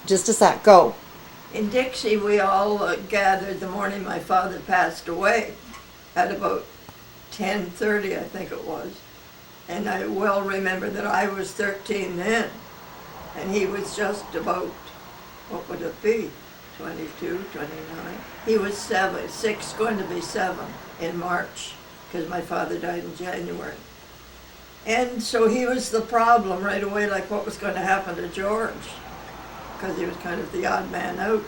just a sec, go. In Dixie, we all gathered the morning my father passed away at about 10:30, I think it was. And I well remember that I was 13 then, and he was just about, what would it be, 22, 29? He was 6, going to be 7 in March, because my father died in January. And so he was the problem right away, like what was going to happen to George, because he was kind of the odd man out,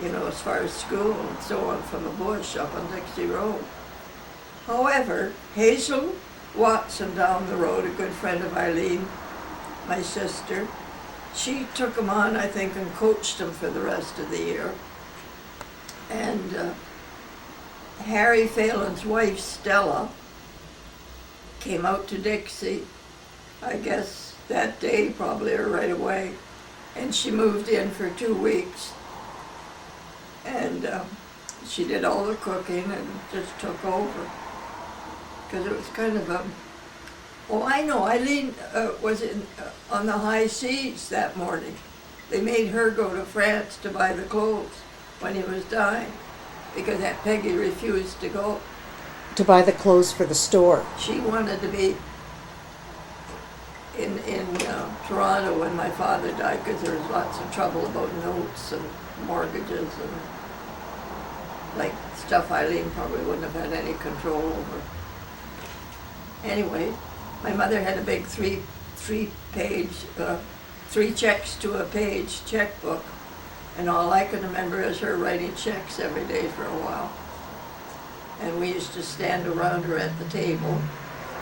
you know, as far as school and so on, from the bush up on Dixie Road. However, Hazel Watson down the road, a good friend of Eileen, my sister, she took him on, I think, and coached him for the rest of the year. And Harry Phelan's wife, Stella, came out to Dixie, I guess that day probably, or right away, and she moved in for 2 weeks. And she did all the cooking and just took over. Because it was kind of a, oh, I know, Eileen was on the high seas that morning. They made her go to France to buy the clothes when he was dying, because Aunt Peggy refused to go. To buy the clothes for the store. She wanted to be in Toronto when my father died, because there was lots of trouble about notes and mortgages and like stuff Eileen probably wouldn't have had any control over. Anyway, my mother had a big three checks to a page checkbook, and all I can remember is her writing checks every day for a while. And we used to stand around her at the table.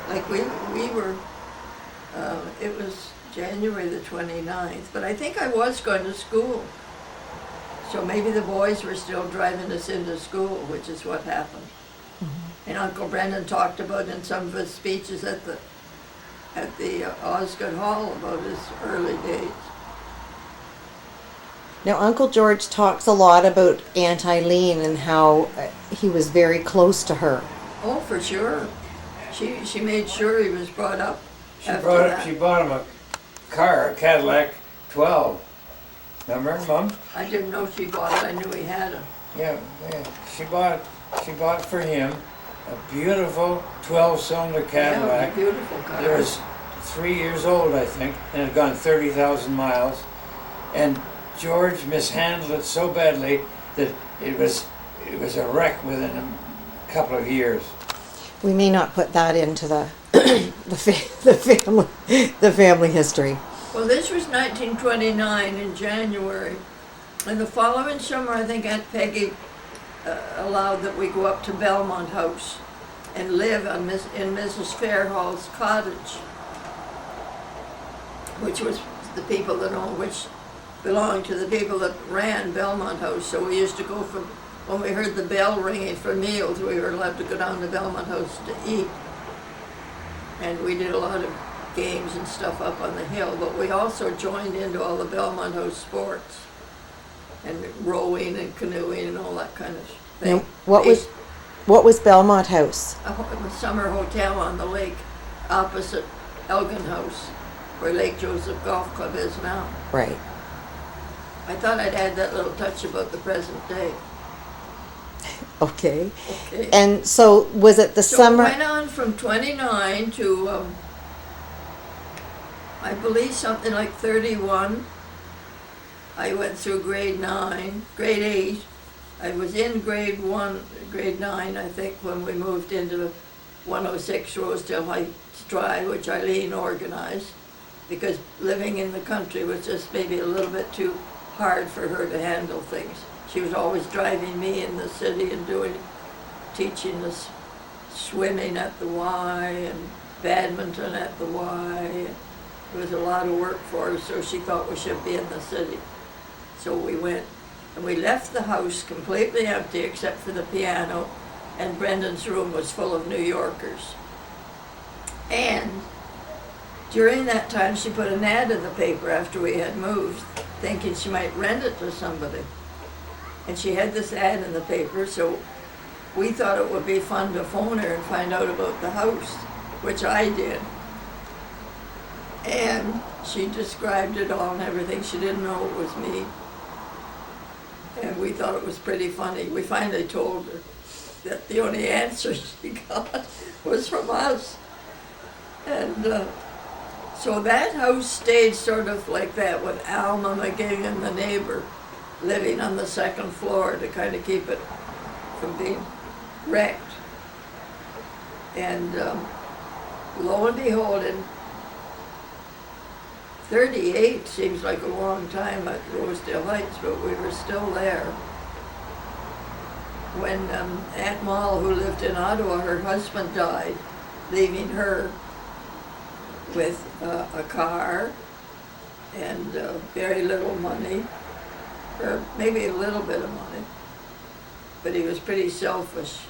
Like we were, it was January the 29th, but I think I was going to school. So maybe the boys were still driving us into school, which is what happened. Mm-hmm. And Uncle Brendan talked about in some of his speeches at the Osgood Hall about his early days. Now, Uncle George talks a lot about Aunt Eileen and how he was very close to her. Oh, for sure. She made sure he was brought up. She bought him a car, a Cadillac 12. Remember, Mom? I didn't know she bought it. I knew he had it. Yeah. She bought for him a beautiful 12-cylinder Cadillac. Yeah, beautiful car. It was 3 years old, I think, and it had gone 30,000 miles. And George mishandled it so badly that it was a wreck within a couple of years. We may not put that into the the family history. Well, this was 1929 in January, and the following summer, I think Aunt Peggy allowed that we go up to Belmont House and live in Mrs. Fairhall's cottage, which was the people that owned, which belonged to the people that ran Belmont House. So we used to go when we heard the bell ringing for meals, we were allowed to go down to Belmont House to eat. And we did a lot of games and stuff up on the hill, but we also joined into all the Belmont House sports and rowing and canoeing and all that kind of thing. Now, what was Belmont House? A summer hotel on the lake opposite Elgin House, where Lake Joseph Golf Club is now. Right. I thought I'd add that little touch about the present day. Okay. And so was it the summer? So it went on from 29 to, I believe something like 31. I went through grade 8. I was in grade 9, I think, when we moved into 106 Rosedale Heights Drive, which Eileen organized, because living in the country was just maybe a little bit too hard for her to handle things. She was always driving me in the city and teaching us swimming at the Y and badminton at the Y. It was a lot of work for her, so she thought we should be in the city. So we went, and we left the house completely empty except for the piano, and Brendan's room was full of New Yorkers. And during that time, she put an ad in the paper after we had moved, thinking she might rent it to somebody. And she had this ad in the paper, so we thought it would be fun to phone her and find out about the house, which I did. And she described it all and everything. She didn't know it was me. And we thought it was pretty funny. We finally told her that the only answer she got was from us. And so that house stayed sort of like that, with Alma McGing and the neighbor living on the second floor to kind of keep it from being wrecked. And lo and behold, in 38 seems like a long time at Rosedale Heights, but we were still there. When Aunt Moll, who lived in Ottawa, her husband died, leaving her with a car and very little money, or maybe a little bit of money, but he was pretty selfish.